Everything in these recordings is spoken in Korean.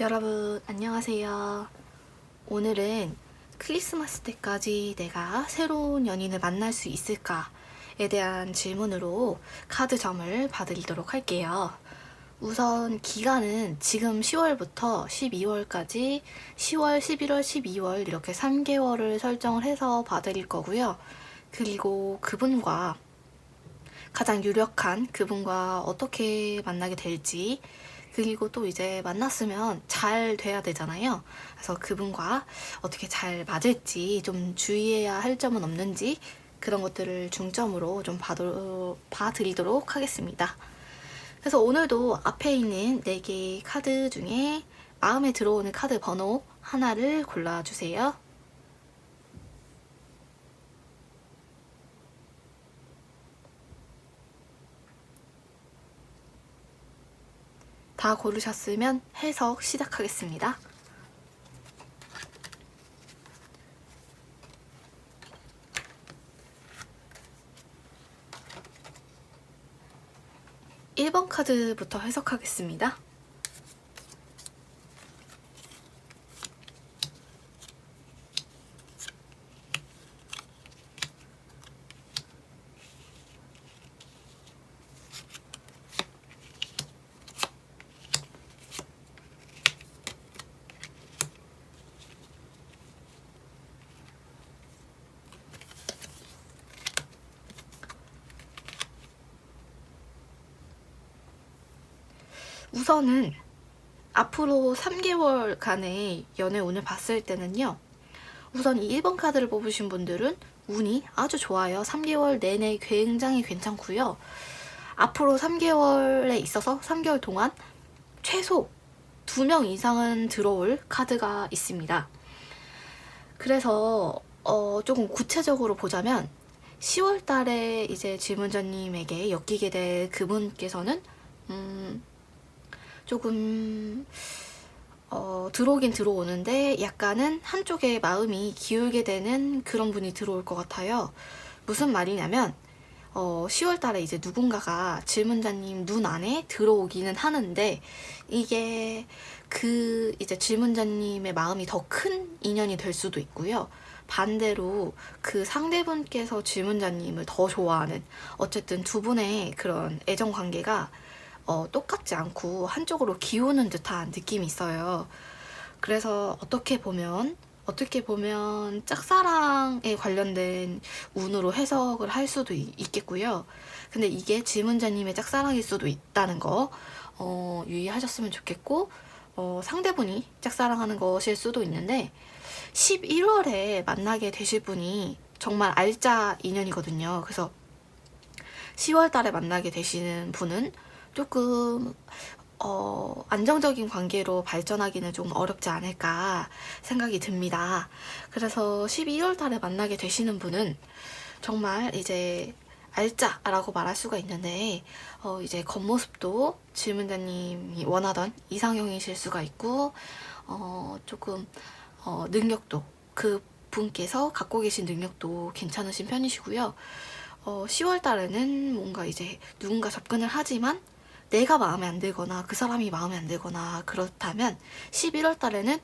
여러분 안녕하세요. 오늘은 크리스마스 때까지 내가 새로운 연인을 만날 수 있을까에 대한 질문으로 카드점을 받으도록 할게요. 우선 기간은 지금 10월부터 12월까지 10월, 11월, 12월 이렇게 3개월을 설정을 해서 봐드릴 거고요. 그리고 그분과 가장 유력한 그분과 어떻게 만나게 될지, 그리고 또 이제 만났으면 잘 돼야 되잖아요. 그래서 그분과 어떻게 잘 맞을지, 좀 주의해야 할 점은 없는지, 그런 것들을 중점으로 좀 봐드리도록 하겠습니다. 그래서 오늘도 앞에 있는 4개의 카드 중에 마음에 들어오는 카드 번호 하나를 골라주세요. 다 고르셨으면 해석 시작하겠습니다. (1번) 카드부터 해석하겠습니다. 우선은 앞으로 3개월간의 연애 운을 봤을 때는요, 우선 이 1번 카드를 뽑으신 분들은 운이 아주 좋아요. 3개월 내내 굉장히 괜찮고요. 앞으로 3개월에 있어서 3개월 동안 최소 2명 이상은 들어올 카드가 있습니다. 그래서 조금 구체적으로 보자면 10월 달에 이제 질문자님에게 엮이게 될 그분께서는 조금 들어오긴 들어오는데 약간은 한쪽에 마음이 기울게 되는 그런 분이 들어올 것 같아요. 무슨 말이냐면 10월 달에 이제 누군가가 질문자님 눈 안에 들어오기는 하는데, 이게 그 이제 질문자님의 마음이 더 큰 인연이 될 수도 있고요. 반대로 그 상대분께서 질문자님을 더 좋아하는, 어쨌든 두 분의 그런 애정 관계가 똑같지 않고 한쪽으로 기우는 듯한 느낌이 있어요. 그래서 어떻게 보면 짝사랑에 관련된 운으로 해석을 할 수도 있겠고요. 근데 이게 질문자님의 짝사랑일 수도 있다는 거 유의하셨으면 좋겠고, 상대분이 짝사랑하는 것일 수도 있는데 11월에 만나게 되실 분이 정말 알짜 인연이거든요. 그래서 10월 달에 만나게 되시는 분은 조금 안정적인 관계로 발전하기는 좀 어렵지 않을까 생각이 듭니다. 그래서 12월 달에 만나게 되시는 분은 정말 이제 알짜라고 말할 수가 있는데, 이제 겉모습도 질문자님이 원하던 이상형이실 수가 있고, 조금 능력도, 그 분께서 갖고 계신 능력도 괜찮으신 편이시고요. 10월 달에는 뭔가 이제 누군가 접근을 하지만 내가 마음에 안 들거나 그 사람이 마음에 안 들거나 그렇다면 11월 달에는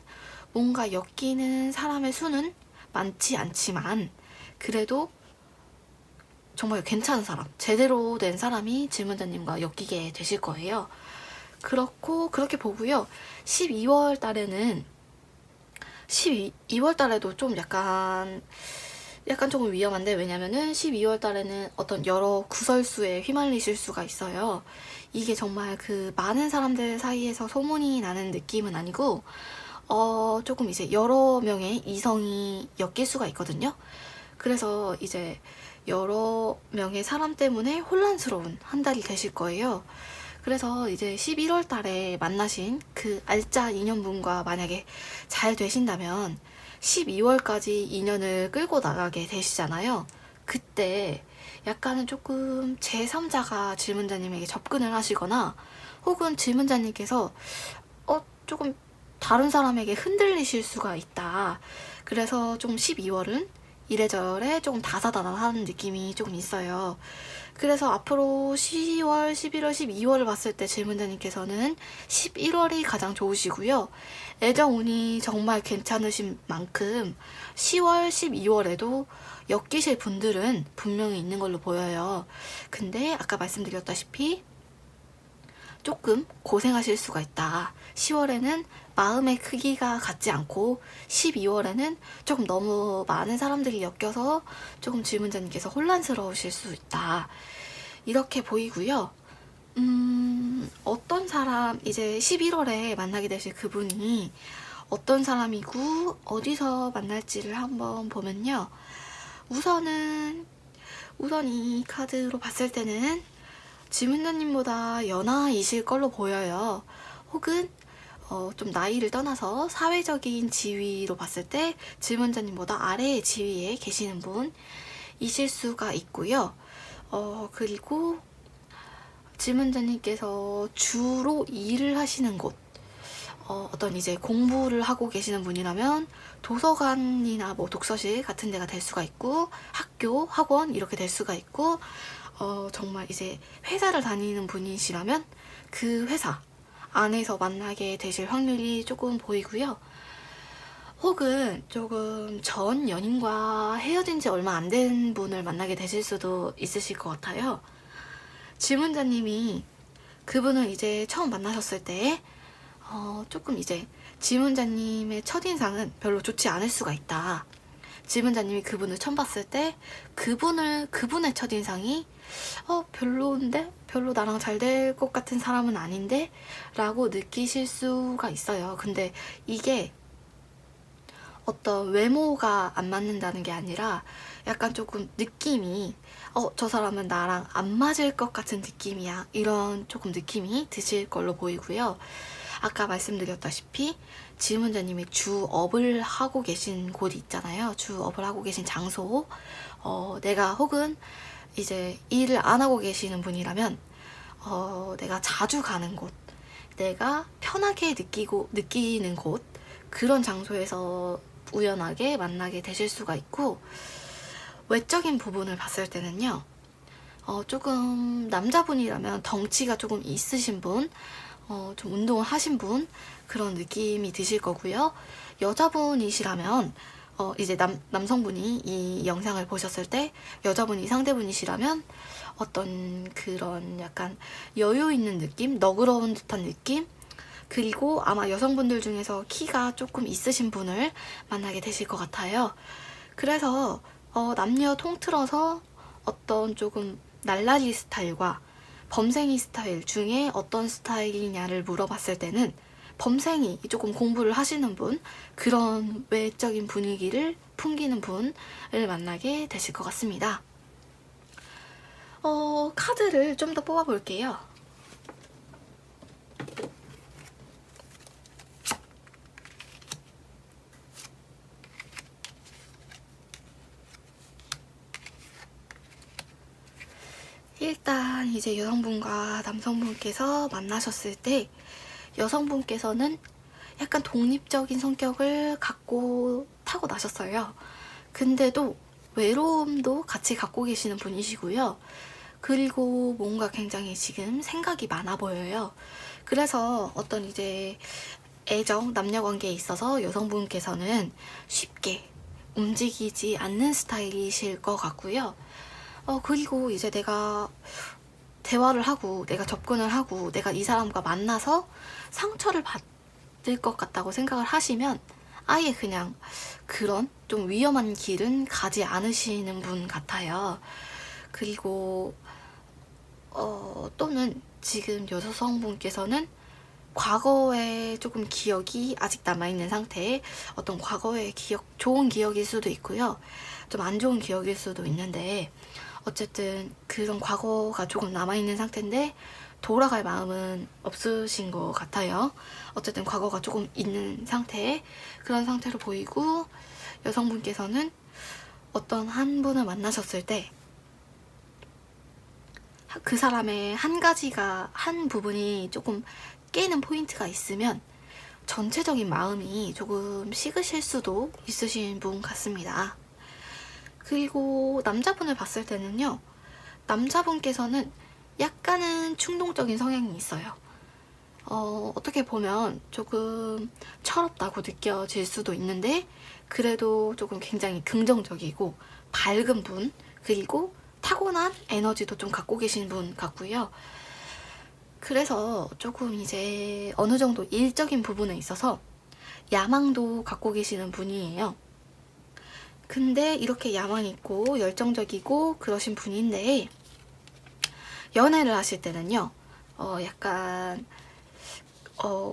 뭔가 엮이는 사람의 수는 많지 않지만 그래도 정말 괜찮은 사람, 제대로 된 사람이 질문자님과 엮이게 되실 거예요. 그렇게 보고요. 12월 달에는 12월 달에도 좀 약간 조금 위험한데, 왜냐면은 12월 달에는 어떤 여러 구설수에 휘말리실 수가 있어요. 이게 정말 그 많은 사람들 사이에서 소문이 나는 느낌은 아니고 조금 이제 여러 명의 이성이 엮일 수가 있거든요. 그래서 이제 여러 명의 사람 때문에 혼란스러운 한 달이 되실 거예요. 그래서 이제 11월 달에 만나신 그 알짜 인연분과 만약에 잘 되신다면 12월까지 인연을 끌고 나가게 되시잖아요. 그때 약간은 조금 제3자가 질문자님에게 접근을 하시거나, 혹은 질문자님께서 조금 다른 사람에게 흔들리실 수가 있다. 그래서 좀 12월은 이래저래 조금 다사다난하는 느낌이 조금 있어요. 그래서 앞으로 10월, 11월, 12월을 봤을 때 질문자님께서는 11월이 가장 좋으시고요. 애정운이 정말 괜찮으신 만큼 10월, 12월에도 엮이실 분들은 분명히 있는 걸로 보여요. 근데 아까 말씀드렸다시피 조금 고생하실 수가 있다. 10월에는 마음의 크기가 같지 않고 12월에는 조금 너무 많은 사람들이 엮여서 조금 질문자님께서 혼란스러우실 수 있다. 이렇게 보이고요. 어떤 사람, 이제 11월에 만나게 되실 그분이 어떤 사람이고 어디서 만날지를 한번 보면요. 우선 이 카드로 봤을 때는 질문자님보다 연하이실 걸로 보여요. 혹은 좀 나이를 떠나서 사회적인 지위로 봤을 때 질문자님보다 아래의 지위에 계시는 분이실 수가 있고요. 그리고 질문자님께서 주로 일을 하시는 곳, 어떤 이제 공부를 하고 계시는 분이라면 도서관이나 뭐 독서실 같은 데가 될 수가 있고, 학교, 학원 이렇게 될 수가 있고, 정말 이제 회사를 다니는 분이시라면 그 회사 안에서 만나게 되실 확률이 조금 보이고요. 혹은 조금 전 연인과 헤어진 지 얼마 안 된 분을 만나게 되실 수도 있으실 것 같아요. 질문자님이 그분을 이제 처음 만나셨을 때 조금 이제 질문자님의 첫인상은 별로 좋지 않을 수가 있다. 질문자님이 그분을 처음 봤을 때 그분의 첫인상이 별로인데? 별로 나랑 잘 될 것 같은 사람은 아닌데? 라고 느끼실 수가 있어요. 근데 이게 어떤 외모가 안 맞는다는 게 아니라 약간 조금 느낌이 저 사람은 나랑 안 맞을 것 같은 느낌이야. 이런 조금 느낌이 드실 걸로 보이고요. 아까 말씀드렸다시피 질문자님이 주업을 하고 계신 곳이 있잖아요. 주업을 하고 계신 장소. 내가 혹은 이제 일을 안 하고 계시는 분이라면 내가 자주 가는 곳, 내가 편하게 느끼는 곳, 그런 장소에서 우연하게 만나게 되실 수가 있고, 외적인 부분을 봤을 때는요, 조금 남자분이라면 덩치가 조금 있으신 분, 좀 운동을 하신 분, 그런 느낌이 드실 거고요. 여자분이시라면 이제 남성분이 이 영상을 보셨을 때 여자분이 상대분이시라면 어떤 그런 약간 여유 있는 느낌, 너그러운 듯한 느낌, 그리고 아마 여성분들 중에서 키가 조금 있으신 분을 만나게 되실 것 같아요. 그래서 남녀 통틀어서 어떤 조금 날라리 스타일과 범생이 스타일 중에 어떤 스타일이냐를 물어봤을 때는 범생이 조금 공부를 하시는 분, 그런 외적인 분위기를 풍기는 분을 만나게 되실 것 같습니다. 카드를 좀 더 뽑아볼게요. 일단 이제 여성분과 남성분께서 만나셨을 때 여성분께서는 약간 독립적인 성격을 갖고 타고나셨어요. 근데도 외로움도 같이 갖고 계시는 분이시고요. 그리고 뭔가 굉장히 지금 생각이 많아 보여요. 그래서 어떤 이제 애정, 남녀 관계에 있어서 여성분께서는 쉽게 움직이지 않는 스타일이실 것 같고요. 그리고 이제 내가 대화를 하고, 내가 접근을 하고, 내가 이 사람과 만나서 상처를 받을 것 같다고 생각을 하시면 아예 그냥 그런 좀 위험한 길은 가지 않으시는 분 같아요. 그리고 또는 지금 여성분께서는 과거에 조금 기억이 아직 남아있는 상태에 어떤 과거의 기억, 좋은 기억일 수도 있고요. 좀 안 좋은 기억일 수도 있는데 어쨌든 그런 과거가 조금 남아있는 상태인데 돌아갈 마음은 없으신 것 같아요. 어쨌든 과거가 조금 있는 상태에 그런 상태로 보이고, 여성분께서는 어떤 한 분을 만나셨을 때 그 사람의 한 부분이 조금 깨는 포인트가 있으면 전체적인 마음이 조금 식으실 수도 있으신 분 같습니다. 그리고 남자분을 봤을 때는요, 남자분께서는 약간은 충동적인 성향이 있어요. 어떻게 보면 조금 철없다고 느껴질 수도 있는데, 그래도 조금 굉장히 긍정적이고 밝은 분, 그리고 타고난 에너지도 좀 갖고 계신 분 같고요. 그래서 조금 이제 어느 정도 일적인 부분에 있어서 야망도 갖고 계시는 분이에요. 근데 이렇게 야망 있고 열정적이고 그러신 분인데, 연애를 하실 때는요, 약간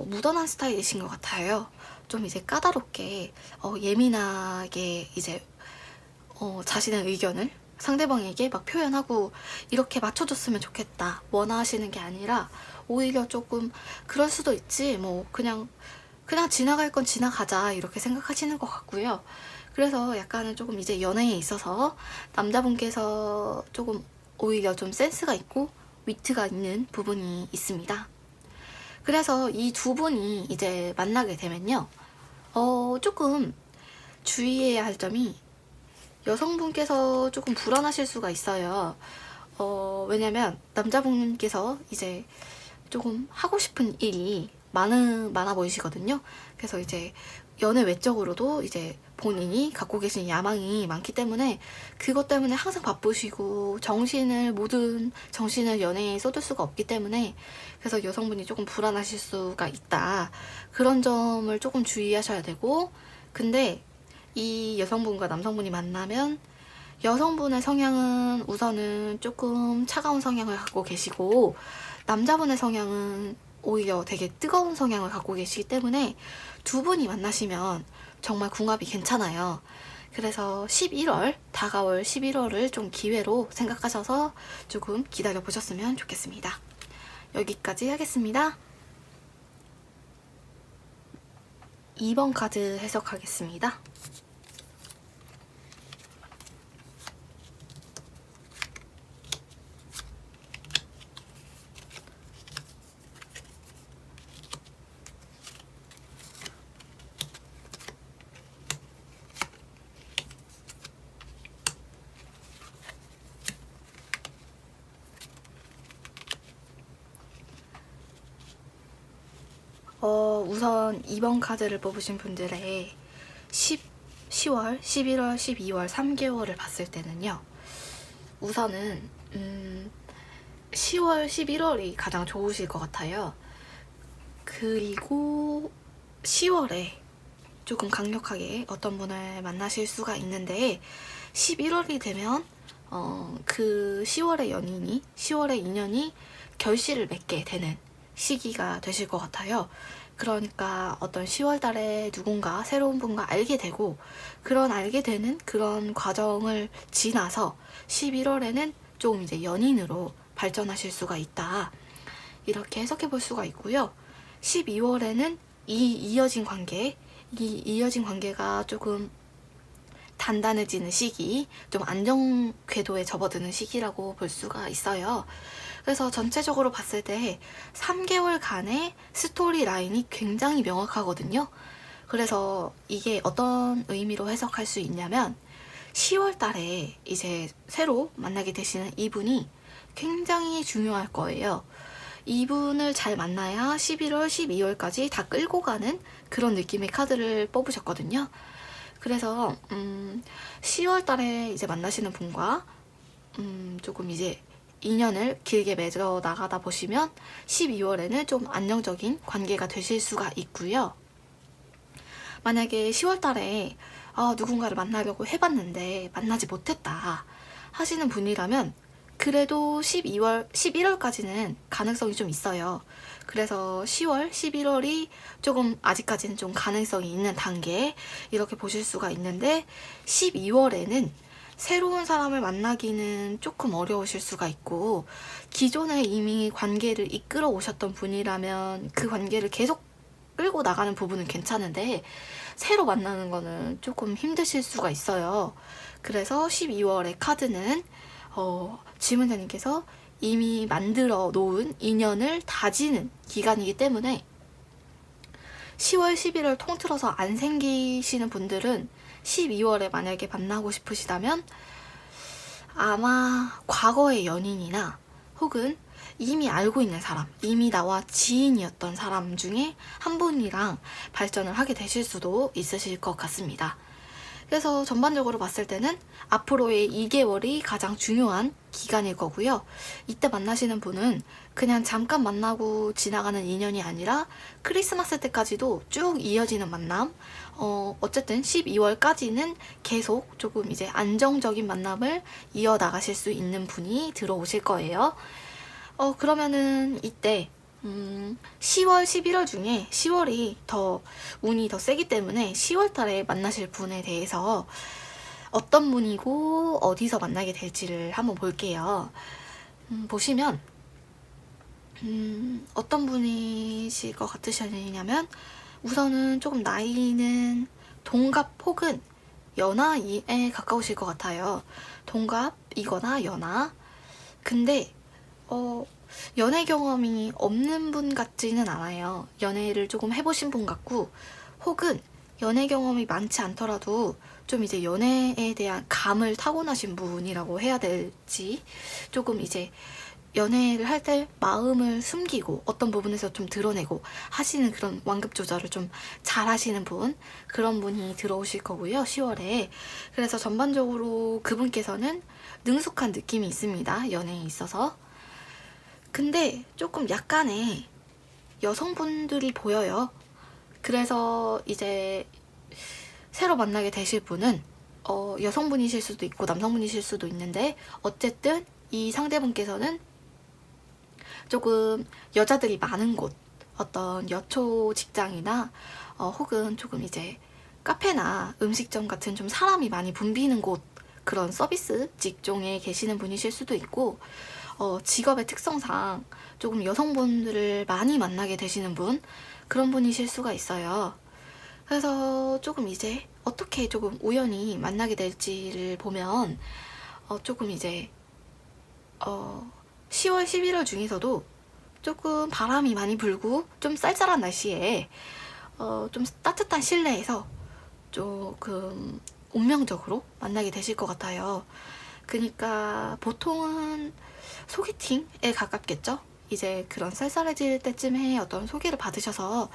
무던한 스타일이신 것 같아요. 좀 이제 까다롭게 예민하게 이제 자신의 의견을 상대방에게 막 표현하고 이렇게 맞춰줬으면 좋겠다 원하시는 게 아니라, 오히려 조금 그럴 수도 있지 뭐 그냥 지나갈 건 지나가자 이렇게 생각하시는 것 같고요. 그래서 약간은 조금 이제 연애에 있어서 남자분께서 조금 오히려 좀 센스가 있고 위트가 있는 부분이 있습니다. 그래서 이 두 분이 이제 만나게 되면요, 조금 주의해야 할 점이, 여성분께서 조금 불안하실 수가 있어요. 왜냐면 남자분께서 이제 조금 하고 싶은 일이 많아 보이시거든요. 그래서 이제 연애 외적으로도 이제 본인이 갖고 계신 야망이 많기 때문에 그것 때문에 항상 바쁘시고 모든 정신을 연애에 쏟을 수가 없기 때문에, 그래서 여성분이 조금 불안하실 수가 있다. 그런 점을 조금 주의하셔야 되고, 근데 이 여성분과 남성분이 만나면 여성분의 성향은 우선은 조금 차가운 성향을 갖고 계시고, 남자분의 성향은 오히려 되게 뜨거운 성향을 갖고 계시기 때문에 두 분이 만나시면 정말 궁합이 괜찮아요. 그래서 다가올 11월을 좀 기회로 생각하셔서 조금 기다려 보셨으면 좋겠습니다. 여기까지 하겠습니다. 2번 카드 해석하겠습니다. 우선 2번 카드를 뽑으신 분들의 10월, 11월, 12월 3개월을 봤을 때는요, 우선은 10월, 11월이 가장 좋으실 것 같아요. 그리고 10월에 조금 강력하게 어떤 분을 만나실 수가 있는데, 11월이 되면 그 10월의 인연이 결실을 맺게 되는 시기가 되실 것 같아요. 그러니까 어떤 10월 달에 누군가 새로운 분과 알게 되고, 알게 되는 그런 과정을 지나서 11월에는 조금 이제 연인으로 발전하실 수가 있다. 이렇게 해석해 볼 수가 있고요. 12월에는 이어진 관계가 조금 단단해지는 시기, 좀 안정 궤도에 접어드는 시기라고 볼 수가 있어요. 그래서 전체적으로 봤을 때 3개월간의 스토리 라인이 굉장히 명확하거든요. 그래서 이게 어떤 의미로 해석할 수 있냐면, 10월 달에 이제 새로 만나게 되시는 이분이 굉장히 중요할 거예요. 이분을 잘 만나야 11월, 12월까지 다 끌고 가는 그런 느낌의 카드를 뽑으셨거든요. 그래서 10월 달에 이제 만나시는 분과 조금 이제 인연을 길게 맺어 나가다 보시면 12월에는 좀 안정적인 관계가 되실 수가 있고요. 만약에 10월 달에 누군가를 만나려고 해봤는데 만나지 못했다 하시는 분이라면, 그래도 11월까지는 가능성이 좀 있어요. 그래서 10월, 11월이 조금 아직까지는 좀 가능성이 있는 단계, 이렇게 보실 수가 있는데, 12월에는 새로운 사람을 만나기는 조금 어려우실 수가 있고, 기존에 이미 관계를 이끌어 오셨던 분이라면 그 관계를 계속 끌고 나가는 부분은 괜찮은데, 새로 만나는 거는 조금 힘드실 수가 있어요. 그래서 12월의 카드는 지문자님께서 이미 만들어 놓은 인연을 다지는 기간이기 때문에 10월, 11월 통틀어서 안 생기시는 분들은 12월에 만약에 만나고 싶으시다면 아마 과거의 연인이나 혹은 이미 알고 있는 사람, 이미 나와 지인이었던 사람 중에 한 분이랑 발전을 하게 되실 수도 있으실 것 같습니다. 그래서 전반적으로 봤을 때는 앞으로의 2개월이 가장 중요한 기간일 거고요. 이때 만나시는 분은 그냥 잠깐 만나고 지나가는 인연이 아니라 크리스마스 때까지도 쭉 이어지는 만남, 어쨌든 12월까지는 계속 조금 이제 안정적인 만남을 이어나가실 수 있는 분이 들어오실 거예요. 그러면은 이때 10월, 11월 중에 10월이 더 운이 더 세기 때문에 10월 달에 만나실 분에 대해서 어떤 분이고 어디서 만나게 될지를 한번 볼게요. 보시면 어떤 분이실 것 같으시냐면 우선은 조금 나이는 동갑 혹은 연하에 가까우실 것 같아요. 동갑이거나 연하. 근데 연애 경험이 없는 분 같지는 않아요. 연애를 조금 해보신 분 같고, 혹은 연애 경험이 많지 않더라도 좀 이제 연애에 대한 감을 타고나신 분이라고 해야 될지, 조금 이제 연애를 할 때 마음을 숨기고 어떤 부분에서 좀 드러내고 하시는 그런 완급 조절을 좀 잘 하시는 분, 그런 분이 들어오실 거고요, 10월에. 그래서 전반적으로 그분께서는 능숙한 느낌이 있습니다, 연애에 있어서. 근데 조금 약간의 여성분들이 보여요. 그래서 이제 새로 만나게 되실 분은 여성분이실 수도 있고 남성분이실 수도 있는데, 어쨌든 이 상대분께서는 조금 여자들이 많은 곳, 어떤 여초 직장이나 혹은 조금 이제 카페나 음식점 같은 좀 사람이 많이 붐비는 곳, 그런 서비스 직종에 계시는 분이실 수도 있고, 직업의 특성상 조금 여성분들을 많이 만나게 되시는 분, 그런 분이실 수가 있어요. 그래서 조금 이제 어떻게 조금 우연히 만나게 될지를 보면 조금 이제 10월, 11월 중에서도 조금 바람이 많이 불고 좀 쌀쌀한 날씨에 좀 따뜻한 실내에서 조금 운명적으로 만나게 되실 것 같아요. 그러니까 보통은 소개팅에 가깝겠죠? 이제 그런 쌀쌀해질 때쯤에 어떤 소개를 받으셔서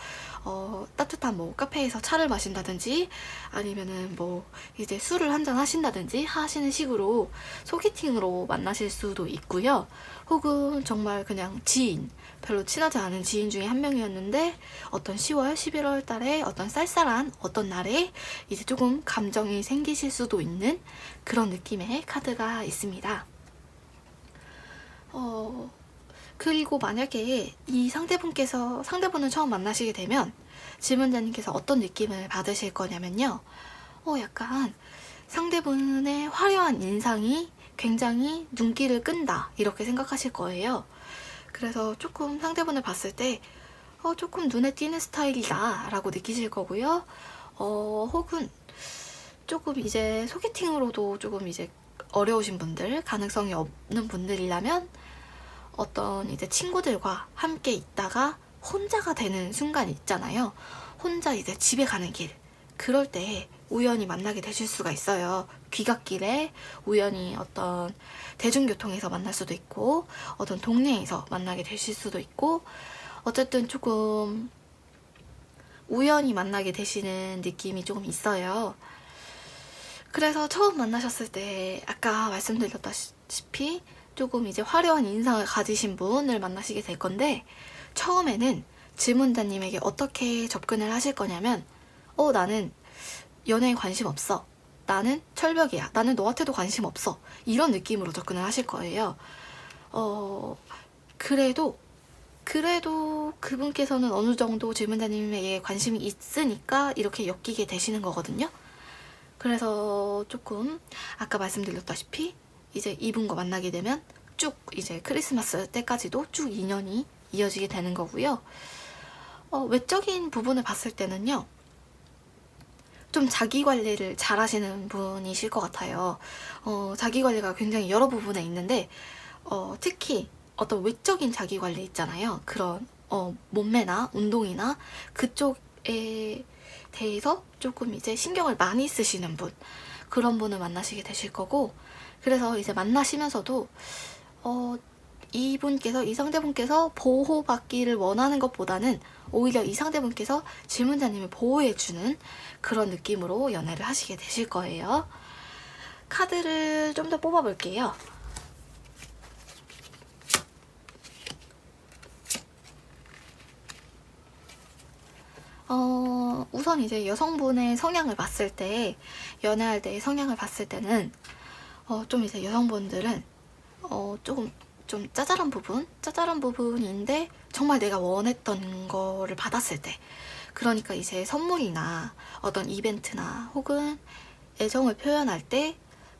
따뜻한 뭐 카페에서 차를 마신다든지 아니면은 뭐 이제 술을 한잔 하신다든지 하시는 식으로 소개팅으로 만나실 수도 있고요. 혹은 정말 그냥 지인, 별로 친하지 않은 지인 중에 한 명이었는데 어떤 10월, 11월 달에 어떤 쌀쌀한 어떤 날에 이제 조금 감정이 생기실 수도 있는 그런 느낌의 카드가 있습니다. 그리고 만약에 이 상대분을 처음 만나시게 되면 질문자님께서 어떤 느낌을 받으실 거냐면요. 약간 상대분의 화려한 인상이 굉장히 눈길을 끈다, 이렇게 생각하실 거예요. 그래서 조금 상대분을 봤을 때 조금 눈에 띄는 스타일이다 라고 느끼실 거고요. 혹은 조금 이제 소개팅으로도 조금 이제 어려우신 분들, 가능성이 없는 분들이라면 어떤 이제 친구들과 함께 있다가 혼자가 되는 순간이 있잖아요. 혼자 이제 집에 가는 길, 그럴 때 우연히 만나게 되실 수가 있어요. 귀갓길에 우연히 어떤 대중교통에서 만날 수도 있고 어떤 동네에서 만나게 되실 수도 있고, 어쨌든 조금 우연히 만나게 되시는 느낌이 조금 있어요. 그래서 처음 만나셨을 때 아까 말씀드렸다시피 조금 이제 화려한 인상을 가지신 분을 만나시게 될 건데, 처음에는 질문자님에게 어떻게 접근을 하실 거냐면 나는 연애에 관심 없어, 나는 철벽이야, 나는 너한테도 관심 없어, 이런 느낌으로 접근을 하실 거예요. 그래도 그분께서는 어느 정도 질문자님에게 관심이 있으니까 이렇게 엮이게 되시는 거거든요. 그래서 조금 아까 말씀드렸다시피 이제 이분과 만나게 되면 쭉 이제 크리스마스 때까지도 쭉 인연이 이어지게 되는 거고요. 외적인 부분을 봤을 때는요, 좀 자기 관리를 잘 하시는 분이실 것 같아요. 자기 관리가 굉장히 여러 부분에 있는데 특히 어떤 외적인 자기 관리 있잖아요. 그런 몸매나 운동이나 그쪽에 대해서 조금 이제 신경을 많이 쓰시는 분, 그런 분을 만나시게 되실 거고, 그래서 이제 만나시면서도 이 상대분께서 보호받기를 원하는 것보다는 오히려 이 상대분께서 질문자님을 보호해주는 그런 느낌으로 연애를 하시게 되실 거예요. 카드를 좀 더 뽑아볼게요. 우선 이제 여성분의 성향을 봤을 때, 연애할 때의 성향을 봤을 때는 좀 이제 여성분들은 조금 좀 짜잘한 부분인데 정말 내가 원했던 거를 받았을 때, 그러니까 이제 선물이나 어떤 이벤트나 혹은 애정을 표현할 때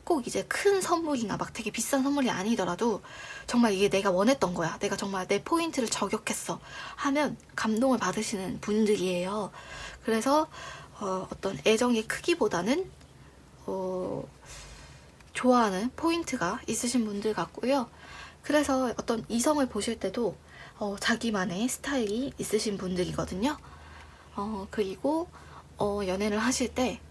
꼭 이제 큰 선물이나 막 되게 비싼 선물이 아니더라도 정말 이게 내가 원했던 거야, 내가 정말 내 포인트를 저격했어 하면 감동을 받으시는 분들이에요. 그래서 어떤 애정의 크기보다는 좋아하는 포인트가 있으신 분들 같고요. 그래서 어떤 이성을 보실 때도 자기만의 스타일이 있으신 분들이거든요. 그리고 연애를 하실 때,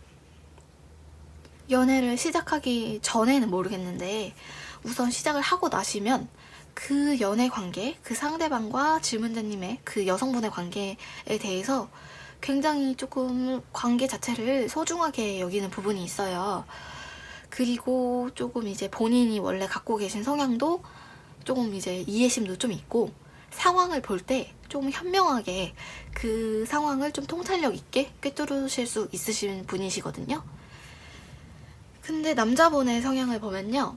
연애를 시작하기 전에는 모르겠는데 우선 시작을 하고 나시면 그 연애 관계, 그 상대방과 질문자님의 그 여성분의 관계에 대해서 굉장히 조금 관계 자체를 소중하게 여기는 부분이 있어요. 그리고 조금 이제 본인이 원래 갖고 계신 성향도 조금 이제 이해심도 좀 있고, 상황을 볼 때 좀 현명하게 그 상황을 좀 통찰력 있게 꿰뚫으실 수 있으신 분이시거든요. 근데 남자분의 성향을 보면요,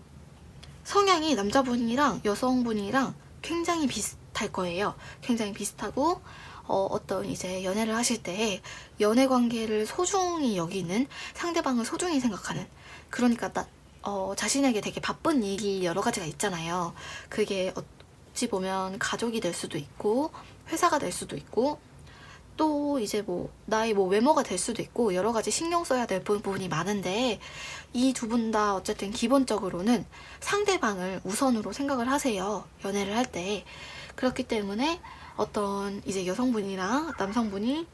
성향이 남자분이랑 여성분이랑 굉장히 비슷할 거예요. 굉장히 비슷하고 어떤 이제 연애를 하실 때 연애 관계를 소중히 여기는, 상대방을 소중히 생각하는, 그러니까 자신에게 되게 바쁜 일이 여러 가지가 있잖아요. 그게 어찌 보면 가족이 될 수도 있고 회사가 될 수도 있고 또 이제 뭐 나의 뭐 외모가 될 수도 있고 여러 가지 신경 써야 될 부분이 많은데, 이 두 분 다 어쨌든 기본적으로는 상대방을 우선으로 생각을 하세요, 연애를 할 때. 그렇기 때문에 어떤 이제 여성분이랑 남성분이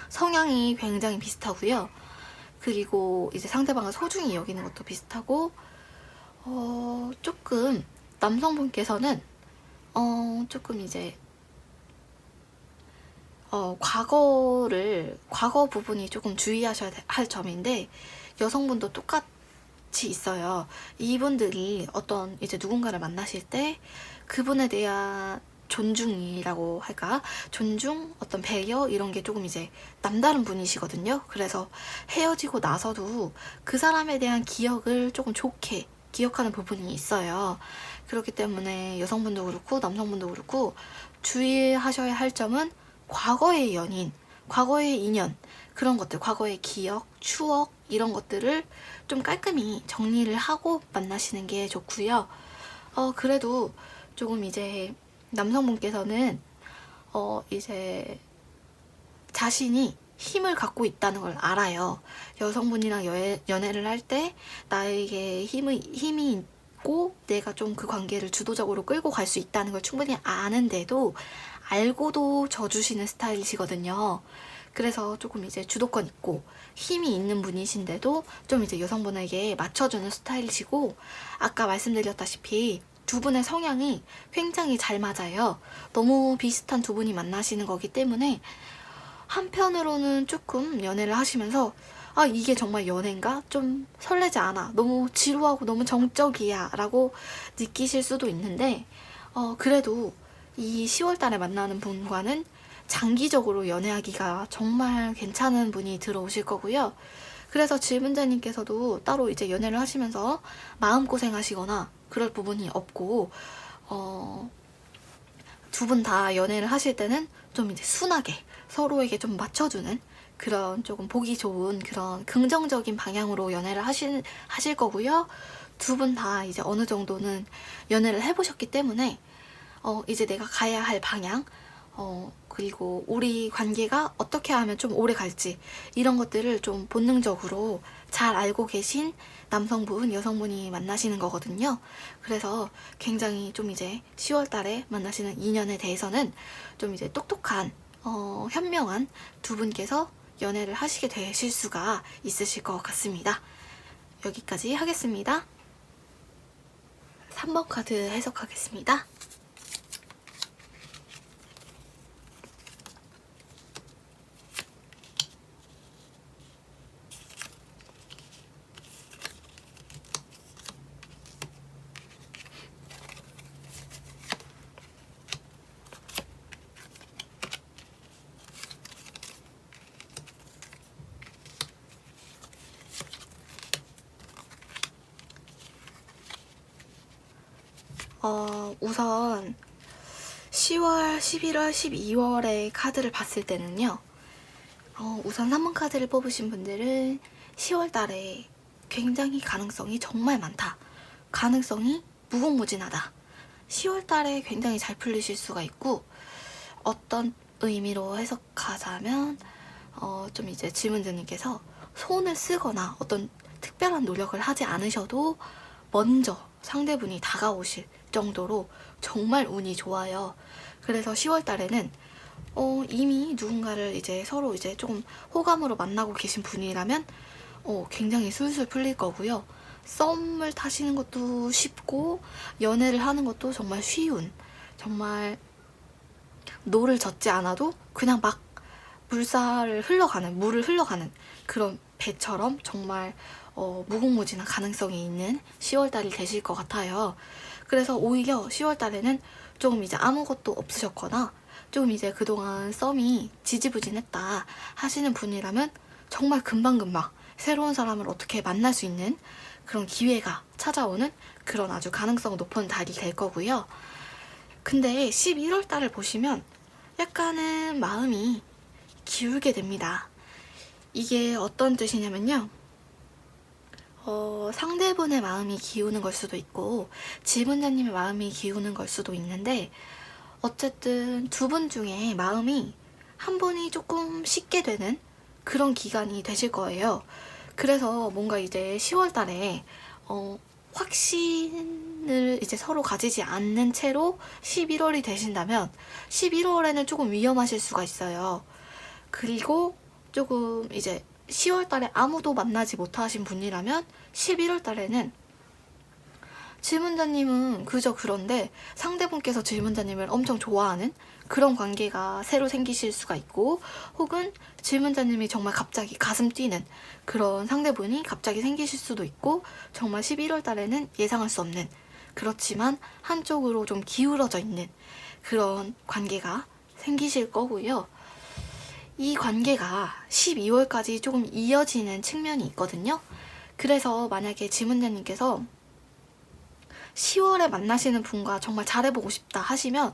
성향이 굉장히 비슷하고요. 그리고 이제 상대방을 소중히 여기는 것도 비슷하고, 조금 남성분께서는 조금 이제 과거 부분이 조금 주의하셔야 할 점인데, 여성분도 똑같이 있어요. 이분들이 어떤 이제 누군가를 만나실 때 그분에 대한 존중이라고 할까? 존중, 어떤 배려, 이런 게 조금 이제 남다른 분이시거든요. 그래서 헤어지고 나서도 그 사람에 대한 기억을 조금 좋게 기억하는 부분이 있어요. 그렇기 때문에 여성분도 그렇고 남성분도 그렇고 주의하셔야 할 점은 과거의 연인, 과거의 인연, 그런 것들, 과거의 기억, 추억, 이런 것들을 좀 깔끔히 정리를 하고 만나시는 게 좋고요. 그래도 조금 이제 남성분께서는 이제 자신이 힘을 갖고 있다는 걸 알아요. 여성분이랑 연애를 할 때 나에게 힘이 있고 내가 좀 그 관계를 주도적으로 끌고 갈 수 있다는 걸 충분히 아는데도 알고도 져주시는 스타일이시거든요. 그래서 조금 이제 주도권 있고 힘이 있는 분이신데도 좀 이제 여성분에게 맞춰주는 스타일이시고, 아까 말씀드렸다시피 두 분의 성향이 굉장히 잘 맞아요. 너무 비슷한 두 분이 만나시는 거기 때문에 한편으로는 조금 연애를 하시면서 아, 이게 정말 연애인가? 좀 설레지 않아. 너무 지루하고 너무 정적이야 라고 느끼실 수도 있는데, 그래도 이 10월 달에 만나는 분과는 장기적으로 연애하기가 정말 괜찮은 분이 들어오실 거고요. 그래서 질문자님께서도 따로 이제 연애를 하시면서 마음고생 하시거나 그럴 부분이 없고, 두 분 다 연애를 하실 때는 좀 이제 순하게 서로에게 좀 맞춰주는 그런 조금 보기 좋은 그런 긍정적인 방향으로 연애를 하실 거고요. 두 분 다 이제 어느 정도는 연애를 해보셨기 때문에 이제 내가 가야 할 방향, 그리고 우리 관계가 어떻게 하면 좀 오래 갈지, 이런 것들을 좀 본능적으로 잘 알고 계신 남성분, 여성분이 만나시는 거거든요. 그래서 굉장히 좀 이제 10월 달에 만나시는 인연에 대해서는 좀 이제 똑똑한 현명한 두 분께서 연애를 하시게 되실 수가 있으실 것 같습니다. 여기까지 하겠습니다. 3번 카드 해석하겠습니다. 우선 10월, 11월, 12월의 카드를 봤을 때는요. 우선 3번 카드를 뽑으신 분들은 10월 달에 굉장히 가능성이 정말 많다. 가능성이 무궁무진하다. 10월 달에 굉장히 잘 풀리실 수가 있고, 어떤 의미로 해석하자면 좀 이제 질문자님께서 손을 쓰거나 어떤 특별한 노력을 하지 않으셔도 먼저 상대분이 다가오실 정도로 정말 운이 좋아요. 그래서 10월 달에는 이미 누군가를 이제 서로 이제 조금 호감으로 만나고 계신 분이라면 굉장히 술술 풀릴 거고요. 썸을 타시는 것도 쉽고 연애를 하는 것도 정말 쉬운, 정말 노를 젓지 않아도 그냥 막 물을 흘러가는 그런 배처럼 정말 무궁무진한 가능성이 있는 10월달이 되실 것 같아요. 그래서 오히려 10월달에는 조금 이제 아무것도 없으셨거나 조금 이제 그동안 썸이 지지부진했다 하시는 분이라면 정말 금방금방 새로운 사람을 어떻게 만날 수 있는 그런 기회가 찾아오는 그런 아주 가능성 높은 달이 될 거고요. 근데 11월달을 보시면 약간은 마음이 기울게 됩니다. 이게 어떤 뜻이냐면요. 상대분의 마음이 기우는 걸 수도 있고 질문자님의 마음이 기우는 걸 수도 있는데, 어쨌든 두 분 중에 마음이 한 분이 조금 식게 되는 그런 기간이 되실 거예요. 그래서 뭔가 이제 10월 달에 확신을 이제 서로 가지지 않는 채로 11월이 되신다면 11월에는 조금 위험하실 수가 있어요. 그리고 조금 이제 10월 달에 아무도 만나지 못하신 분이라면 11월 달에는 질문자님은 그저 그런데 상대분께서 질문자님을 엄청 좋아하는 그런 관계가 새로 생기실 수가 있고, 혹은 질문자님이 정말 갑자기 가슴 뛰는 그런 상대분이 갑자기 생기실 수도 있고, 정말 11월 달에는 예상할 수 없는, 그렇지만 한쪽으로 좀 기울어져 있는 그런 관계가 생기실 거고요. 이 관계가 12월까지 조금 이어지는 측면이 있거든요. 그래서 만약에 질문자님께서 10월에 만나시는 분과 정말 잘해보고 싶다 하시면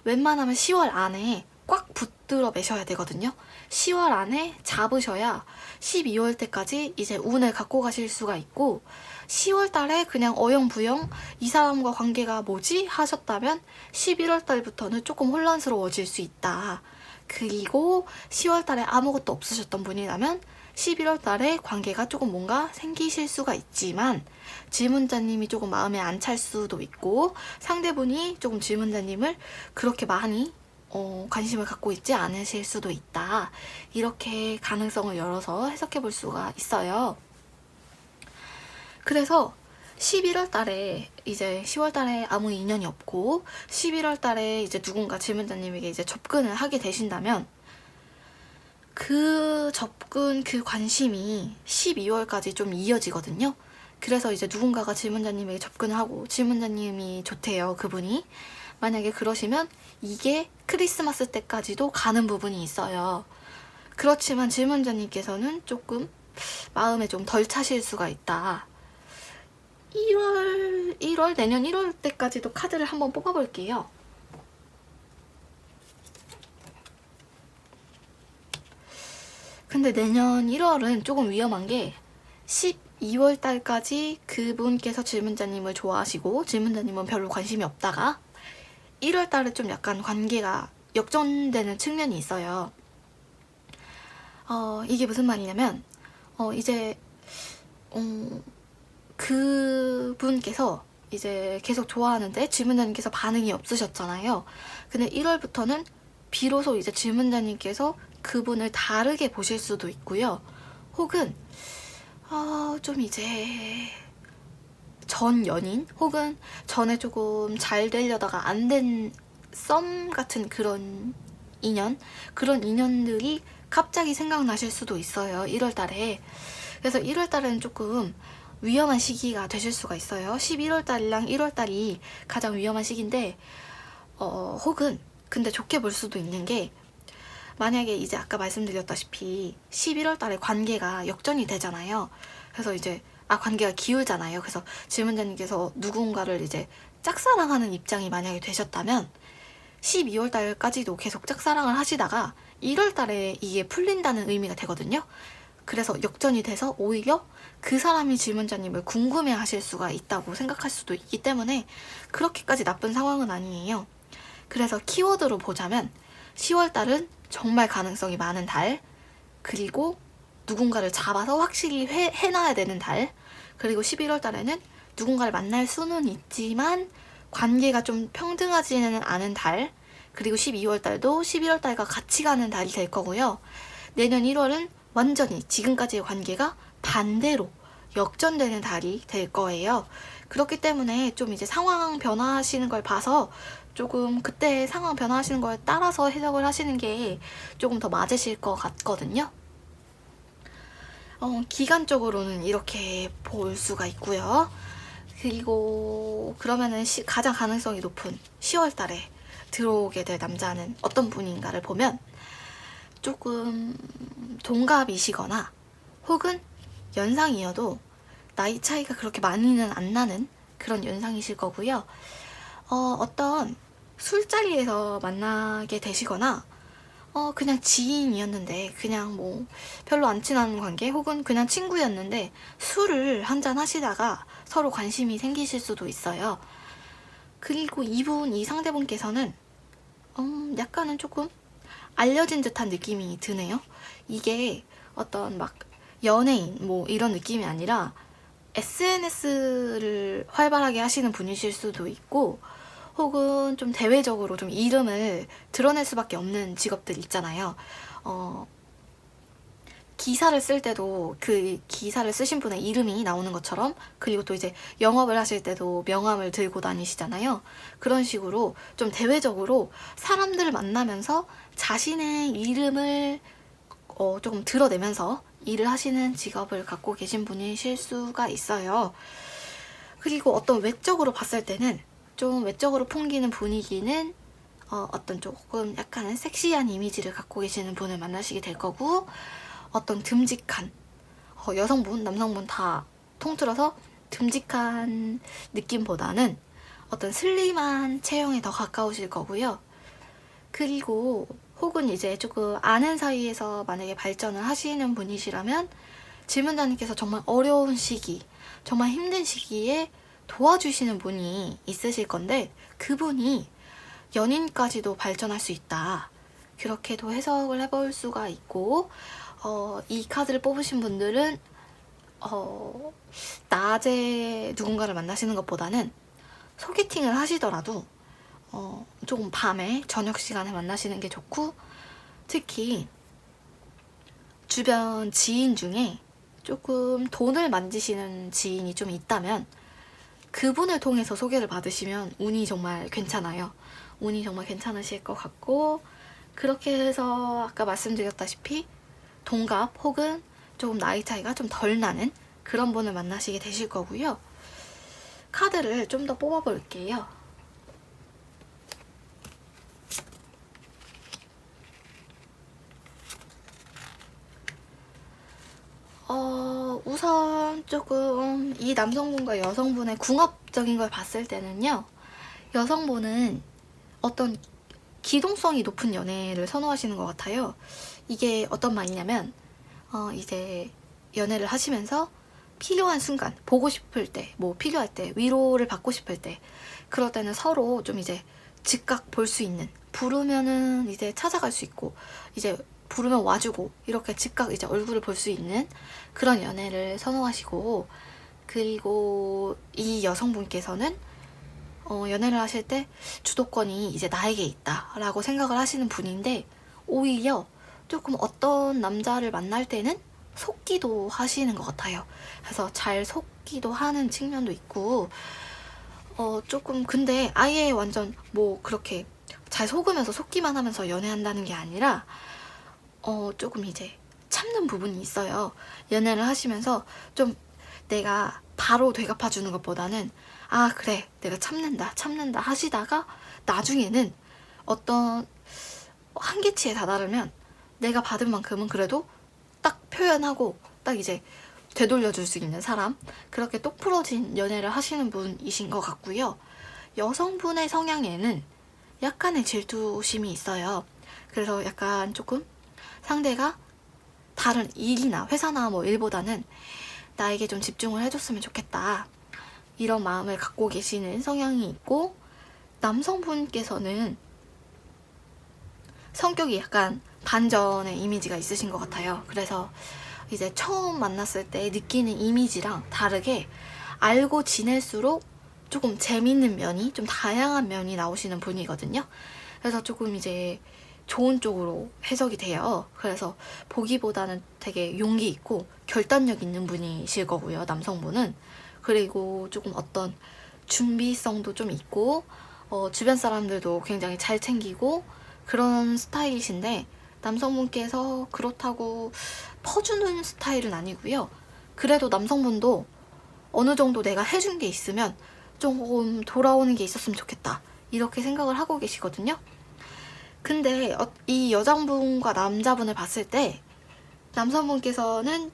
웬만하면 10월 안에 꽉 붙들어 매셔야 되거든요. 10월 안에 잡으셔야 12월 때까지 이제 운을 갖고 가실 수가 있고, 10월 달에 그냥 어영부영 이 사람과 관계가 뭐지? 하셨다면 11월 달부터는 조금 혼란스러워질 수 있다. 그리고 10월 달에 아무것도 없으셨던 분이라면 11월 달에 관계가 조금 뭔가 생기실 수가 있지만 질문자님이 조금 마음에 안 찰 수도 있고, 상대분이 조금 질문자님을 그렇게 많이 관심을 갖고 있지 않으실 수도 있다. 이렇게 가능성을 열어서 해석해 볼 수가 있어요. 그래서 11월 달에 이제 10월 달에 아무 인연이 없고 11월 달에 이제 누군가 질문자님에게 이제 접근을 하게 되신다면 그 접근, 그 관심이 12월까지 좀 이어지거든요. 그래서 이제 누군가가 질문자님에게 접근을 하고 질문자님이 좋대요, 그분이. 만약에 그러시면 이게 크리스마스 때까지도 가는 부분이 있어요. 그렇지만 질문자님께서는 조금 마음에 좀 덜 차실 수가 있다. 1월, 내년 1월 때까지도 카드를 한번 뽑아볼게요. 근데 내년 1월은 조금 위험한 게 12월 달까지 그분께서 질문자님을 좋아하시고 질문자님은 별로 관심이 없다가 1월 달에 좀 약간 관계가 역전되는 측면이 있어요. 이게 무슨 말이냐면 이제 그분께서 이제 계속 좋아하는데 질문자님께서 반응이 없으셨잖아요. 근데 1월부터는 비로소 이제 질문자님께서 그분을 다르게 보실 수도 있고요. 혹은 좀 이제 전 연인 혹은 전에 조금 잘 되려다가 안 된 썸 같은 그런 그런 인연들이 갑자기 생각나실 수도 있어요. 1월달에. 그래서 1월달은 조금 위험한 시기가 되실 수가 있어요. 11월달이랑 1월달이 가장 위험한 시기인데 혹은 근데 좋게 볼 수도 있는 게, 만약에 이제 아까 말씀드렸다시피 11월달에 관계가 역전이 되잖아요. 그래서 이제 관계가 기울잖아요. 그래서 질문자님께서 누군가를 이제 짝사랑하는 입장이 만약에 되셨다면 12월달까지도 계속 짝사랑을 하시다가 1월달에 이게 풀린다는 의미가 되거든요. 그래서 역전이 돼서 오히려 그 사람이 질문자님을 궁금해 하실 수가 있다고 생각할 수도 있기 때문에 그렇게까지 나쁜 상황은 아니에요. 그래서 키워드로 보자면 10월달은 정말 가능성이 많은 달, 그리고 누군가를 잡아서 확실히 해놔야 되는 달, 그리고 11월달에는 누군가를 만날 수는 있지만 관계가 좀 평등하지는 않은 달, 그리고 12월달도 11월달과 같이 가는 달이 될 거고요. 내년 1월은 완전히 지금까지의 관계가 반대로 역전되는 달이 될 거예요. 그렇기 때문에 좀 이제 상황 변화하시는 걸 봐서 조금 그때 상황 변화하시는 걸 따라서 해석을 하시는 게 조금 더 맞으실 것 같거든요. 기간적으로는 이렇게 볼 수가 있고요. 그리고 그러면은 가장 가능성이 높은 10월달에 들어오게 될 남자는 어떤 분인가를 보면 조금 동갑이시거나 혹은 연상이어도 나이 차이가 그렇게 많이는 안 나는 그런 연상이실 거고요. 어떤 술자리에서 만나게 되시거나 그냥 지인이었는데 그냥 뭐 별로 안 친한 관계 혹은 그냥 친구였는데 술을 한잔 하시다가 서로 관심이 생기실 수도 있어요. 그리고 이 상대분께서는 약간은 조금 알려진 듯한 느낌이 드네요. 이게 어떤 막 연예인 뭐 이런 느낌이 아니라 SNS를 활발하게 하시는 분이실 수도 있고, 혹은 좀 대외적으로 좀 이름을 드러낼 수밖에 없는 직업들 있잖아요. 기사를 쓸 때도 그 기사를 쓰신 분의 이름이 나오는 것처럼, 그리고 또 이제 영업을 하실 때도 명함을 들고 다니시잖아요. 그런 식으로 좀 대외적으로 사람들을 만나면서 자신의 이름을 조금 드러내면서 일을 하시는 직업을 갖고 계신 분이실 수가 있어요. 그리고 어떤 외적으로 봤을 때는 좀 외적으로 풍기는 분위기는 어떤 조금 약간은 섹시한 이미지를 갖고 계시는 분을 만나시게 될 거고, 어떤 듬직한 여성분, 남성분 다 통틀어서 듬직한 느낌보다는 어떤 슬림한 체형에 더 가까우실 거고요. 그리고 혹은 이제 조금 아는 사이에서 만약에 발전을 하시는 분이시라면 질문자님께서 정말 어려운 시기, 정말 힘든 시기에 도와주시는 분이 있으실 건데 그분이 연인까지도 발전할 수 있다. 그렇게도 해석을 해볼 수가 있고, 이 카드를 뽑으신 분들은 낮에 누군가를 만나시는 것보다는 소개팅을 하시더라도 조금 밤에 저녁 시간에 만나시는 게 좋고, 특히 주변 지인 중에 조금 돈을 만지시는 지인이 좀 있다면 그분을 통해서 소개를 받으시면 운이 정말 괜찮아요. 운이 정말 괜찮으실 것 같고, 그렇게 해서 아까 말씀드렸다시피 동갑 혹은 조금 나이 차이가 좀 덜 나는 그런 분을 만나시게 되실 거고요. 카드를 좀 더 뽑아볼게요. 우선 조금 이 남성분과 여성분의 궁합적인 걸 봤을 때는요, 여성분은 어떤 기동성이 높은 연애를 선호하시는 것 같아요. 이게 어떤 말이냐면 이제 연애를 하시면서 필요한 순간, 보고 싶을 때, 뭐 필요할 때, 위로를 받고 싶을 때, 그럴 때는 서로 좀 이제 즉각 볼 수 있는, 부르면은 이제 찾아갈 수 있고, 이제 부르면 와주고, 이렇게 즉각 이제 얼굴을 볼 수 있는 그런 연애를 선호하시고, 그리고 이 여성분께서는 연애를 하실 때 주도권이 이제 나에게 있다 라고 생각을 하시는 분인데, 오히려 조금 어떤 남자를 만날 때는 속기도 하시는 것 같아요. 그래서 잘 속기도 하는 측면도 있고, 조금 근데 아예 완전 뭐 그렇게 잘 속으면서 속기만 하면서 연애한다는 게 아니라 조금 이제 참는 부분이 있어요. 연애를 하시면서 좀 내가 바로 되갚아주는 것보다는 아 그래 내가 참는다 하시다가 나중에는 어떤 한계치에 다다르면 내가 받은 만큼은 그래도 딱 표현하고 딱 이제 되돌려줄 수 있는 사람, 그렇게 똑 부러진 연애를 하시는 분이신 것 같고요. 여성분의 성향에는 약간의 질투심이 있어요. 그래서 약간 조금 상대가 다른 일이나 회사나 뭐 일보다는 나에게 좀 집중을 해줬으면 좋겠다, 이런 마음을 갖고 계시는 성향이 있고, 남성분께서는 성격이 약간 반전의 이미지가 있으신 것 같아요. 그래서 이제 처음 만났을 때 느끼는 이미지랑 다르게 알고 지낼수록 조금 재밌는 면이, 좀 다양한 면이 나오시는 분이거든요. 그래서 조금 이제 좋은 쪽으로 해석이 돼요. 그래서 보기보다는 되게 용기 있고 결단력 있는 분이실 거고요, 남성분은. 그리고 조금 어떤 준비성도 좀 있고, 주변 사람들도 굉장히 잘 챙기고 그런 스타일이신데, 남성분께서 그렇다고 퍼주는 스타일은 아니고요. 그래도 남성분도 어느 정도 내가 해준 게 있으면 조금 돌아오는 게 있었으면 좋겠다, 이렇게 생각을 하고 계시거든요. 근데 이 여성분과 남자분을 봤을 때 남성분께서는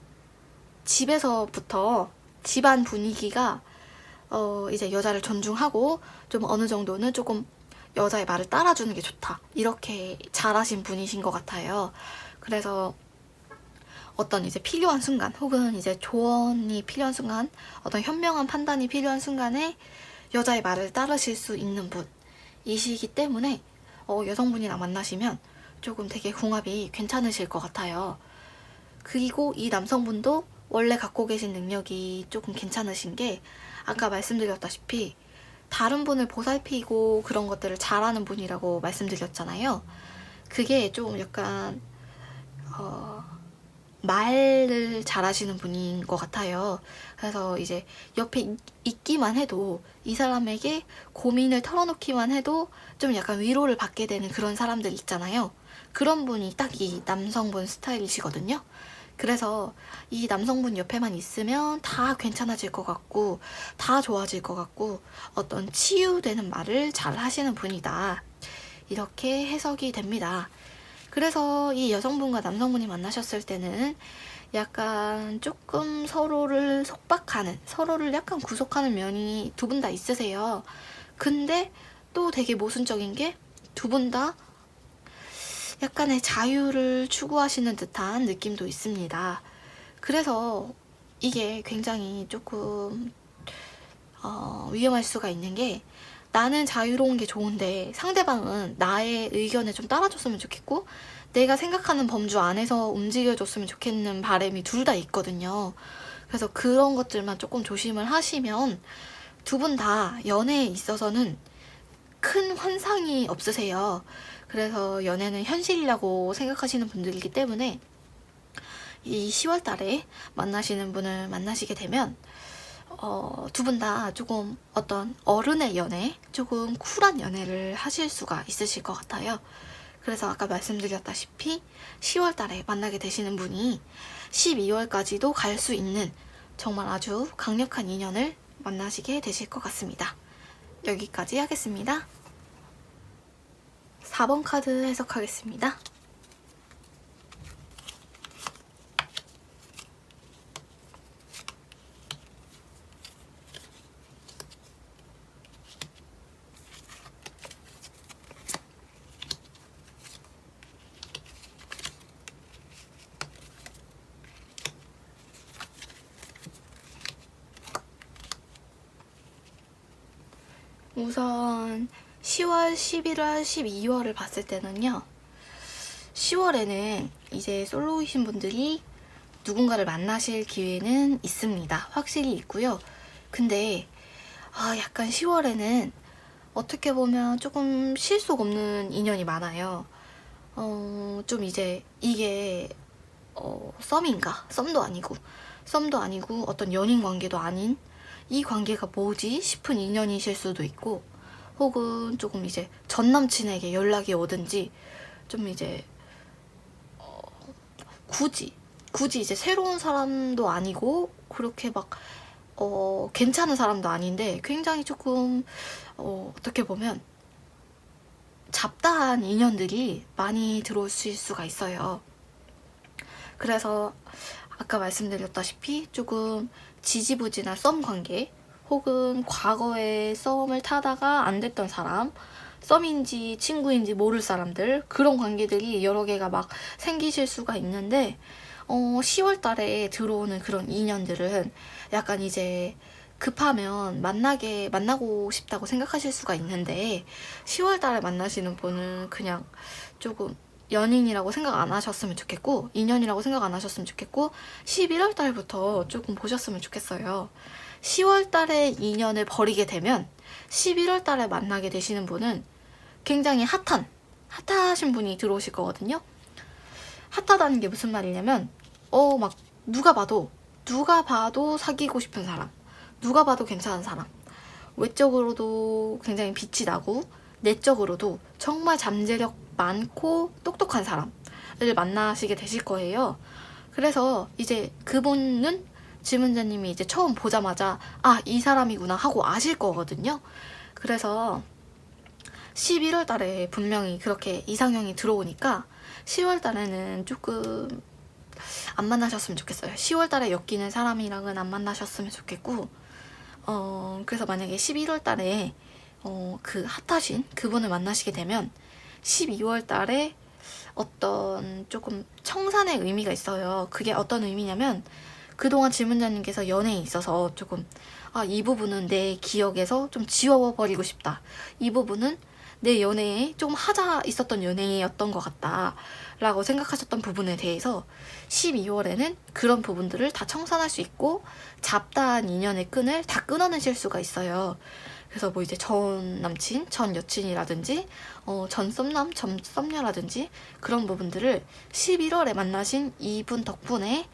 집에서부터 집안 분위기가 이제 여자를 존중하고 좀 어느 정도는 조금 여자의 말을 따라주는 게 좋다, 이렇게 잘하신 분이신 것 같아요. 그래서 어떤 이제 필요한 순간, 혹은 이제 조언이 필요한 순간, 어떤 현명한 판단이 필요한 순간에 여자의 말을 따르실 수 있는 분이시기 때문에 여성분이랑 만나시면 조금 되게 궁합이 괜찮으실 것 같아요. 그리고 이 남성분도 원래 갖고 계신 능력이 조금 괜찮으신 게, 아까 말씀드렸다시피 다른 분을 보살피고 그런 것들을 잘하는 분이라고 말씀드렸잖아요. 그게 좀 약간 말을 잘하시는 분인 것 같아요. 그래서 이제 옆에 있기만 해도, 이 사람에게 고민을 털어놓기만 해도 좀 약간 위로를 받게 되는 그런 사람들 있잖아요. 그런 분이 딱 이 남성분 스타일이시거든요. 그래서 이 남성분 옆에만 있으면 다 괜찮아질 것 같고 다 좋아질 것 같고 어떤 치유되는 말을 잘 하시는 분이다, 이렇게 해석이 됩니다. 그래서 이 여성분과 남성분이 만나셨을 때는 약간 조금 서로를 속박하는, 서로를 약간 구속하는 면이 두 분 다 있으세요. 근데 또 되게 모순적인 게 두 분 다 약간의 자유를 추구하시는 듯한 느낌도 있습니다. 그래서 이게 굉장히 조금 위험할 수가 있는 게, 나는 자유로운 게 좋은데 상대방은 나의 의견에 좀 따라줬으면 좋겠고 내가 생각하는 범주 안에서 움직여줬으면 좋겠는 바람이 둘 다 있거든요. 그래서 그런 것들만 조금 조심을 하시면, 두 분 다 연애에 있어서는 큰 환상이 없으세요. 그래서 연애는 현실이라고 생각하시는 분들이기 때문에 이 10월 달에 만나시는 분을 만나시게 되면 두 분 다 조금 어떤 어른의 연애, 조금 쿨한 연애를 하실 수가 있으실 것 같아요. 그래서 아까 말씀드렸다시피 10월 달에 만나게 되시는 분이 12월까지도 갈 수 있는 정말 아주 강력한 인연을 만나시게 되실 것 같습니다. 여기까지 하겠습니다. 4번 카드 해석하겠습니다. 우선 10월, 11월, 12월을 봤을 때는요, 10월에는 이제 솔로이신 분들이 누군가를 만나실 기회는 있습니다. 확실히 있고요. 근데 약간 10월에는 어떻게 보면 조금 실속 없는 인연이 많아요. 좀 이제 이게 썸인가? 썸도 아니고 어떤 연인 관계도 아닌 이 관계가 뭐지 싶은 인연이실 수도 있고, 혹은 조금 이제 전 남친에게 연락이 오든지 좀 이제 굳이 이제 새로운 사람도 아니고 그렇게 막 괜찮은 사람도 아닌데 굉장히 조금 어떻게 보면 잡다한 인연들이 많이 들어오실 수가 있어요. 그래서 아까 말씀드렸다시피 조금 지지부진한 썸 관계, 혹은 과거에 썸을 타다가 안 됐던 사람, 썸인지 친구인지 모를 사람들, 그런 관계들이 여러 개가 막 생기실 수가 있는데 10월 달에 들어오는 그런 인연들은 약간 이제 급하면 만나고 싶다고 생각하실 수가 있는데, 10월 달에 만나시는 분은 그냥 조금 연인이라고 생각 안 하셨으면 좋겠고, 인연이라고 생각 안 하셨으면 좋겠고, 11월 달부터 조금 보셨으면 좋겠어요. 10월 달에 인연을 버리게 되면 11월 달에 만나게 되시는 분은 굉장히 핫하신 분이 들어오실 거거든요. 핫하다는 게 무슨 말이냐면 막 누가 봐도 사귀고 싶은 사람, 누가 봐도 괜찮은 사람, 외적으로도 굉장히 빛이 나고 내적으로도 정말 잠재력 많고 똑똑한 사람을 만나시게 되실 거예요. 그래서 이제 그분은 지문자님이 이제 처음 보자마자 이 사람이구나 하고 아실 거거든요. 그래서 11월 달에 분명히 그렇게 이상형이 들어오니까 10월 달에는 조금 안 만나셨으면 좋겠어요. 10월 달에 엮이는 사람이랑은 안 만나셨으면 좋겠고, 그래서 만약에 11월 달에 그 핫하신 그분을 만나시게 되면 12월 달에 어떤 조금 청산의 의미가 있어요. 그게 어떤 의미냐면, 그동안 질문자님께서 연애에 있어서 조금 이 부분은 내 기억에서 좀 지워버리고 싶다, 이 부분은 내 연애에 좀 하자 있었던 연애였던 것 같다 라고 생각하셨던 부분에 대해서 12월에는 그런 부분들을 다 청산할 수 있고 잡다한 인연의 끈을 다 끊어내실 수가 있어요. 그래서 뭐 이제 전 남친, 전 여친이라든지 전 썸남, 전 썸녀라든지 그런 부분들을 11월에 만나신 이분 덕분에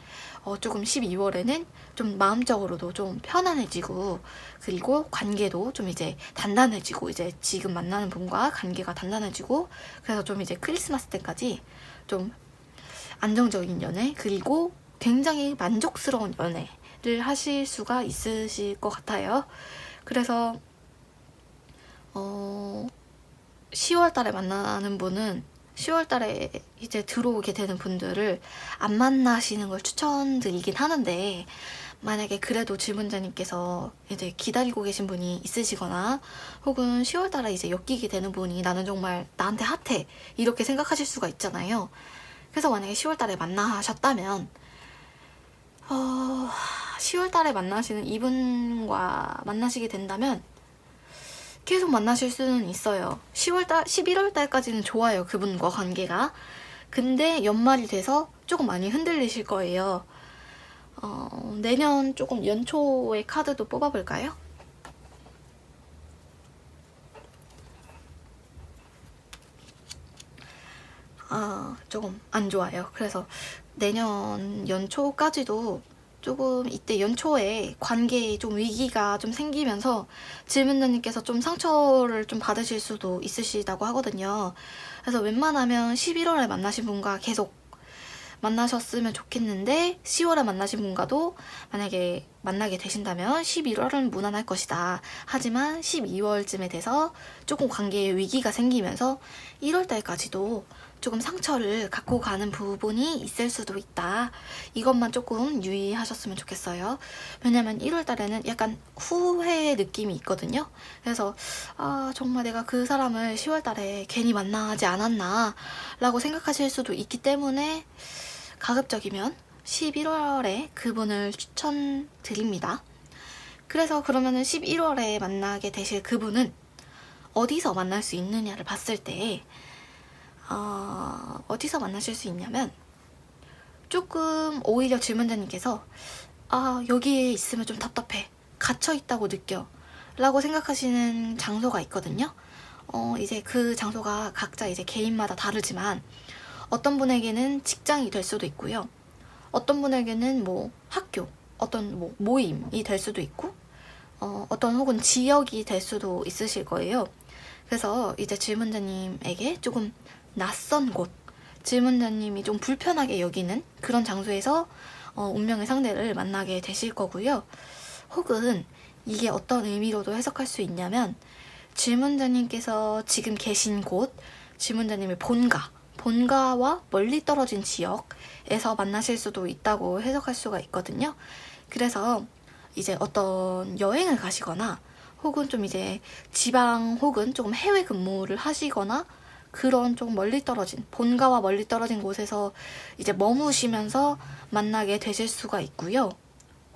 조금 12월에는 좀 마음적으로도 좀 편안해지고, 그리고 관계도 좀 이제 단단해지고, 이제 지금 만나는 분과 관계가 단단해지고, 그래서 좀 이제 크리스마스 때까지 좀 안정적인 연애, 그리고 굉장히 만족스러운 연애를 하실 수가 있으실 것 같아요. 그래서 10월 달에 만나는 분은 10월 달에 이제 들어오게 되는 분들을 안 만나시는 걸 추천드리긴 하는데, 만약에 그래도 질문자님께서 이제 기다리고 계신 분이 있으시거나, 혹은 10월 달에 이제 엮이게 되는 분이 나는 정말 나한테 핫해 이렇게 생각하실 수가 있잖아요. 그래서 만약에 10월 달에 만나셨다면 10월 달에 만나시는 이분과 만나시게 된다면 계속 만나실 수는 있어요. 11월 달까지는 좋아요, 그분과 관계가. 근데 연말이 돼서 조금 많이 흔들리실 거예요. 내년 조금 연초의 카드도 뽑아볼까요? 조금 안 좋아요. 그래서 내년 연초까지도 조금 이때 연초에 관계에 좀 위기가 좀 생기면서 질문자님께서 좀 상처를 좀 받으실 수도 있으시다고 하거든요. 그래서 웬만하면 11월에 만나신 분과 계속 만나셨으면 좋겠는데, 10월에 만나신 분과도 만약에 만나게 되신다면 11월은 무난할 것이다. 하지만 12월쯤에 돼서 조금 관계에 위기가 생기면서 1월달까지도 조금 상처를 갖고 가는 부분이 있을 수도 있다. 이것만 조금 유의하셨으면 좋겠어요. 왜냐면 1월달에는 약간 후회 느낌이 있거든요. 그래서 정말 내가 그 사람을 10월달에 괜히 만나지 않았나 라고 생각하실 수도 있기 때문에 가급적이면 11월에 그분을 추천드립니다. 그래서 그러면은 11월에 만나게 되실 그분은 어디서 만날 수 있느냐를 봤을 때 어디서 만나실 수 있냐면, 조금 오히려 질문자님께서 여기에 있으면 좀 답답해, 갇혀있다고 느껴 라고 생각하시는 장소가 있거든요. 이제 그 장소가 각자 이제 개인마다 다르지만 어떤 분에게는 직장이 될 수도 있고요. 어떤 분에게는 뭐 학교, 어떤 뭐 모임이 될 수도 있고, 어떤 혹은 지역이 될 수도 있으실 거예요. 그래서 이제 질문자님에게 조금 낯선 곳, 질문자님이 좀 불편하게 여기는 그런 장소에서 운명의 상대를 만나게 되실 거고요. 혹은 이게 어떤 의미로도 해석할 수 있냐면 질문자님께서 지금 계신 곳, 질문자님의 본가와 멀리 떨어진 지역에서 만나실 수도 있다고 해석할 수가 있거든요. 그래서 이제 어떤 여행을 가시거나 혹은 좀 이제 지방 혹은 조금 해외 근무를 하시거나 그런 좀 멀리 떨어진, 본가와 멀리 떨어진 곳에서 이제 머무시면서 만나게 되실 수가 있고요.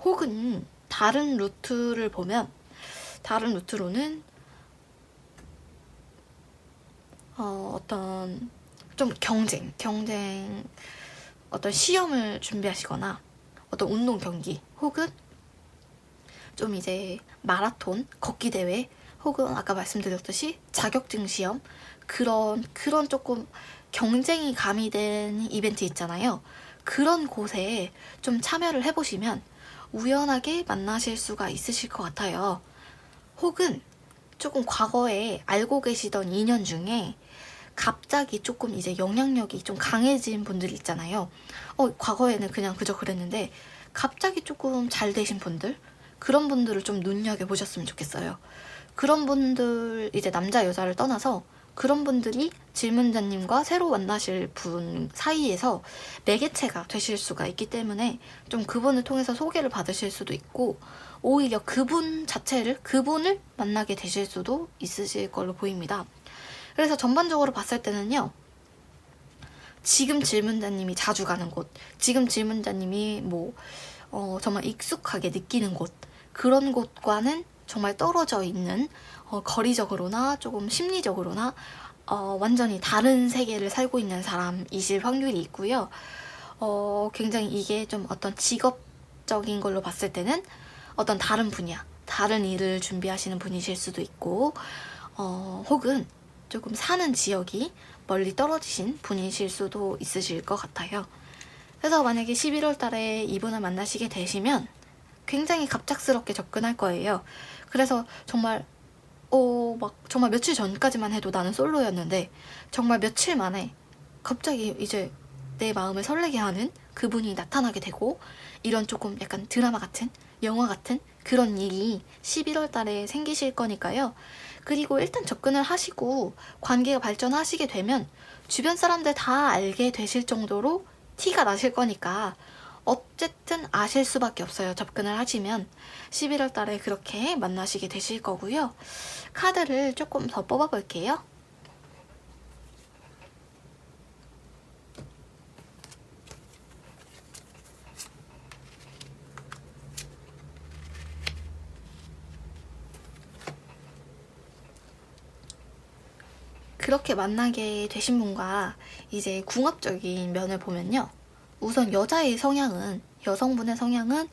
혹은 다른 루트를 보면, 다른 루트로는 어떤 좀 경쟁, 어떤 시험을 준비하시거나 어떤 운동 경기 혹은 좀 이제 마라톤, 걷기 대회 혹은 아까 말씀드렸듯이 자격증 시험 그런 조금 경쟁이 가미된 이벤트 있잖아요. 그런 곳에 좀 참여를 해보시면 우연하게 만나실 수가 있으실 것 같아요. 혹은 조금 과거에 알고 계시던 인연 중에 갑자기 조금 이제 영향력이 좀 강해진 분들 있잖아요. 과거에는 그냥 그저 그랬는데 갑자기 조금 잘 되신 분들, 그런 분들을 좀 눈여겨보셨으면 좋겠어요. 그런 분들, 이제 남자 여자를 떠나서 그런 분들이 질문자님과 새로 만나실 분 사이에서 매개체가 되실 수가 있기 때문에 좀 그분을 통해서 소개를 받으실 수도 있고, 오히려 그분을 만나게 되실 수도 있으실 걸로 보입니다. 그래서 전반적으로 봤을 때는요, 지금 질문자님이 자주 가는 곳, 지금 질문자님이 정말 익숙하게 느끼는 곳, 그런 곳과는 정말 떨어져 있는, 거리적으로나 조금 심리적으로나 완전히 다른 세계를 살고 있는 사람이실 확률이 있고요. 굉장히 이게 좀 어떤 직업적인 걸로 봤을 때는 어떤 다른 분야, 다른 일을 준비하시는 분이실 수도 있고, 혹은 조금 사는 지역이 멀리 떨어지신 분이실 수도 있으실 것 같아요. 그래서 만약에 11월 달에 이분을 만나시게 되시면 굉장히 갑작스럽게 접근할 거예요. 그래서 정말 정말 며칠 전까지만 해도 나는 솔로였는데 정말 며칠 만에 갑자기 이제 내 마음을 설레게 하는 그분이 나타나게 되고, 이런 조금 약간 드라마 같은, 영화 같은 그런 일이 11월 달에 생기실 거니까요. 그리고 일단 접근을 하시고 관계가 발전하시게 되면 주변 사람들 다 알게 되실 정도로 티가 나실 거니까 어쨌든 아실 수밖에 없어요. 접근을 하시면 11월 달에 그렇게 만나시게 되실 거고요. 카드를 조금 더 뽑아 볼게요. 그렇게 만나게 되신 분과 이제 궁합적인 면을 보면요. 우선 여성분의 성향은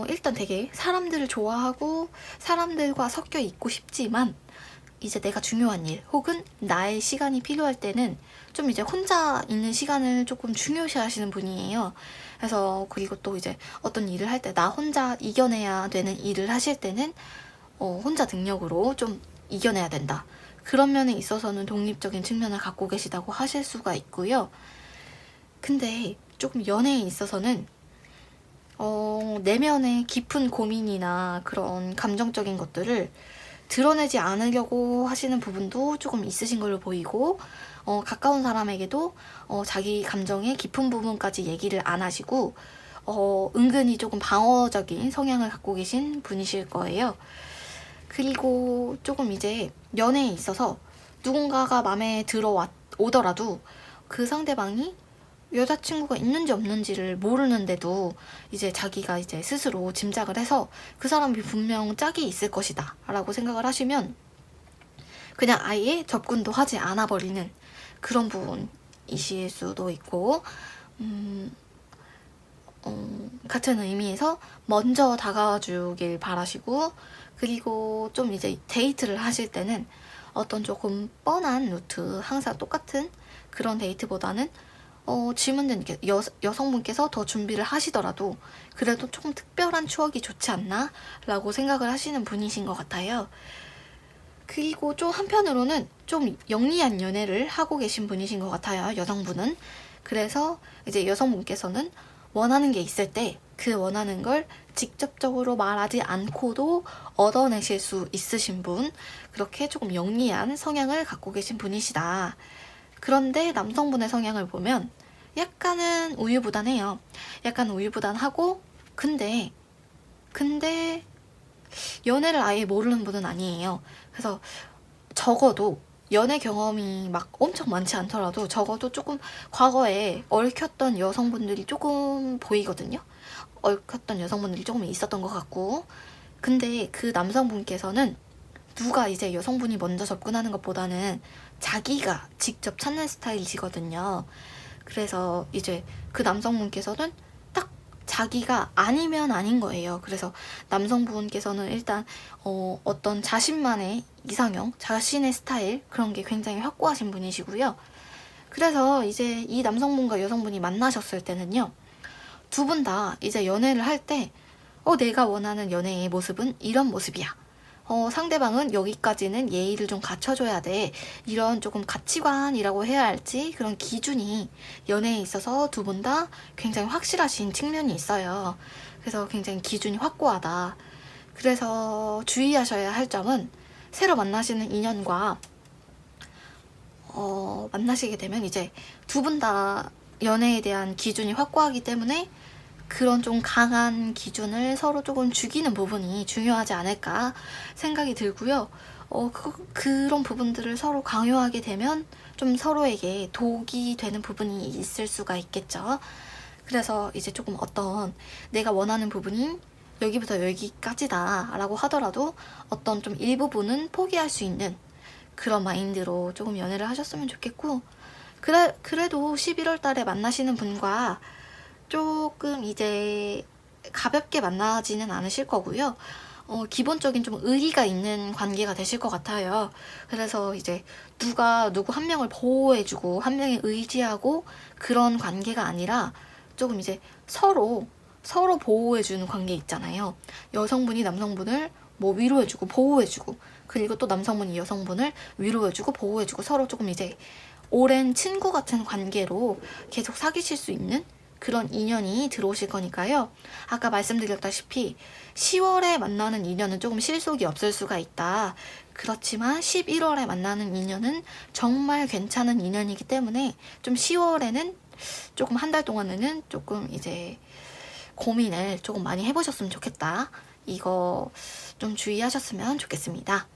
일단 되게 사람들을 좋아하고 사람들과 섞여 있고 싶지만 이제 내가 중요한 일 혹은 나의 시간이 필요할 때는 좀 이제 혼자 있는 시간을 조금 중요시 하시는 분이에요. 그래서 그리고 또 이제 어떤 일을 할 때 나 혼자 이겨내야 되는 일을 하실 때는 혼자 능력으로 좀 이겨내야 된다. 그런 면에 있어서는 독립적인 측면을 갖고 계시다고 하실 수가 있고요. 근데 조금 연애에 있어서는 내면의 깊은 고민이나 그런 감정적인 것들을 드러내지 않으려고 하시는 부분도 조금 있으신 걸로 보이고, 가까운 사람에게도 자기 감정의 깊은 부분까지 얘기를 안 하시고 은근히 조금 방어적인 성향을 갖고 계신 분이실 거예요. 그리고 조금 이제 연애에 있어서 누군가가 마음에 들어오더라도 그 상대방이 여자친구가 있는지 없는지를 모르는데도 이제 자기가 이제 스스로 짐작을 해서 그 사람이 분명 짝이 있을 것이다 라고 생각을 하시면 그냥 아예 접근도 하지 않아 버리는 그런 부분이실 수도 있고, 같은 의미에서 먼저 다가와 주길 바라시고, 그리고 좀 이제 데이트를 하실 때는 어떤 조금 뻔한 루트, 항상 똑같은 그런 데이트보다는 질문자님께 여성분께서 더 준비를 하시더라도 그래도 조금 특별한 추억이 좋지 않나? 라고 생각을 하시는 분이신 것 같아요. 그리고 좀 한편으로는 좀 영리한 연애를 하고 계신 분이신 것 같아요, 여성분은. 그래서 이제 여성분께서는 원하는 게 있을 때 그 원하는 걸 직접적으로 말하지 않고도 얻어내실 수 있으신 분, 그렇게 조금 영리한 성향을 갖고 계신 분이시다. 그런데 남성분의 성향을 보면 약간은 우유부단해요. 약간 우유부단하고, 근데 연애를 아예 모르는 분은 아니에요. 그래서 적어도 연애 경험이 막 엄청 많지 않더라도 적어도 조금 과거에 얽혔던 여성분들이 조금 보이거든요. 얽혔던 여성분들이 조금 있었던 것 같고, 근데 그 남성분께서는 누가 이제 여성분이 먼저 접근하는 것보다는 자기가 직접 찾는 스타일이시거든요. 그래서 이제 그 남성분께서는 딱 자기가 아니면 아닌 거예요. 그래서 남성분께서는 일단 어떤 자신만의 이상형, 자신의 스타일, 그런 게 굉장히 확고하신 분이시고요. 그래서 이제 이 남성분과 여성분이 만나셨을 때는요, 두 분 다 이제 연애를 할 때 내가 원하는 연애의 모습은 이런 모습이야. 상대방은 여기까지는 예의를 좀 갖춰줘야 돼. 이런 조금 가치관이라고 해야 할지, 그런 기준이 연애에 있어서 두 분 다 굉장히 확실하신 측면이 있어요. 그래서 굉장히 기준이 확고하다. 그래서 주의하셔야 할 점은, 새로 만나시는 인연과 만나시게 되면 이제 두 분 다 연애에 대한 기준이 확고하기 때문에 그런 좀 강한 기준을 서로 조금 죽이는 부분이 중요하지 않을까 생각이 들고요. 그런 부분들을 서로 강요하게 되면 좀 서로에게 독이 되는 부분이 있을 수가 있겠죠. 그래서 이제 조금 어떤 내가 원하는 부분이 여기부터 여기까지다 라고 하더라도 어떤 좀 일부분은 포기할 수 있는 그런 마인드로 조금 연애를 하셨으면 좋겠고, 그래도 11월 달에 만나시는 분과 조금 이제 가볍게 만나지는 않으실 거고요. 기본적인 좀 의리가 있는 관계가 되실 것 같아요. 그래서 이제 누가 누구 한 명을 보호해주고 한 명에 의지하고 그런 관계가 아니라 조금 이제 서로 보호해주는 관계 있잖아요. 여성분이 남성분을 뭐 위로해주고 보호해주고, 그리고 또 남성분이 여성분을 위로해주고 보호해주고, 서로 조금 이제 오랜 친구 같은 관계로 계속 사귀실 수 있는 그런 인연이 들어오실 거니까요. 아까 말씀드렸다시피 10월에 만나는 인연은 조금 실속이 없을 수가 있다. 그렇지만 11월에 만나는 인연은 정말 괜찮은 인연이기 때문에 좀 10월에는 조금 한 달 동안에는 조금 이제 고민을 조금 많이 해보셨으면 좋겠다. 이거 좀 주의하셨으면 좋겠습니다.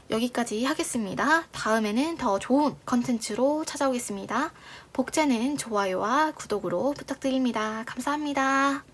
여기까지 하겠습니다. 다음에는 더 좋은 컨텐츠로 찾아오겠습니다. 복제는 좋아요와 구독으로 부탁드립니다. 감사합니다.